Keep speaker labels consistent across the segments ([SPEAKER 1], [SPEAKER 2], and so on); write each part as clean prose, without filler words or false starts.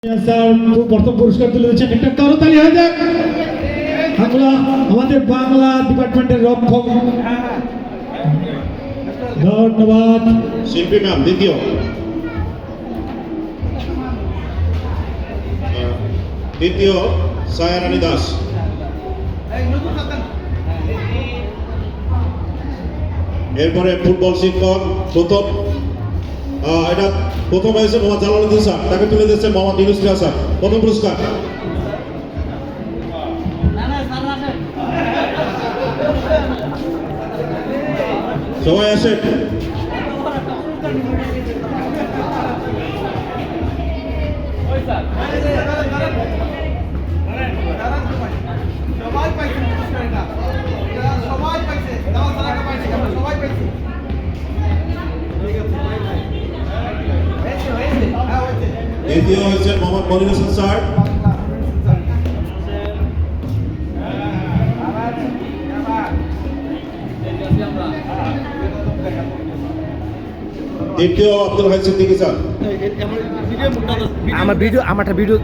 [SPEAKER 1] প্রথম পুরস্কার তুলে দিচ্ছেন, একটা করতালি হয়ে যাক। আমাদের বাংলা ডিপার্টমেন্টের রক্ষক, ধন্যবাদ।
[SPEAKER 2] শিল্পী ম্যাম দ্বিতীয় ছায়ারানী দাস। এরপরে ফুটবল শিক্ষক প্রথম হয়েছে মোহাম্মদ জালালউদ্দিন স্যার, তাকে তুলে দিচ্ছে মোহাম্মদ ইউনুস মিয়া স্যার। প্রথম পুরস্কার। সবাই আসেন। দ্বিতীয় হয়েছে মোহাম্মদ মনির হোসেন স্যার। তৃতীয় আব্দুল হাই সিদ্দিকী স্যার।
[SPEAKER 3] আমারটা ভিডিও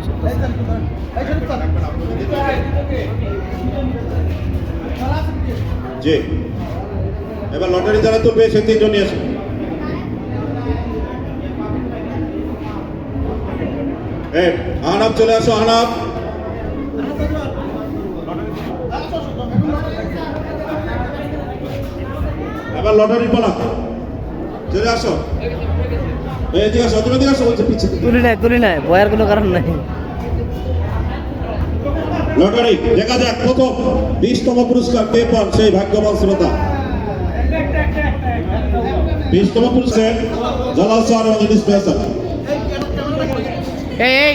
[SPEAKER 2] জি, এবার লটারি যারা তুলবে সে তিনজন নিয়ে আসুন। আহনাব চলে আসো, আহনাব। এবার লটারি পালা, চলে আসো। এদিকে আসো, তুমি এদিকে আসো, বলছে পিছিয়ে।
[SPEAKER 3] তুলি নাই বয়ার কোনো কারণ নাই।
[SPEAKER 2] লটারি দেখা যাক প্রথম 20তম পুরস্কার কে পান সেই ভাগ্যবান শ্রোতা। 20তম পুরস্কার জালাল স্যার এবং ইউনুস মিয়া স্যার।
[SPEAKER 3] এই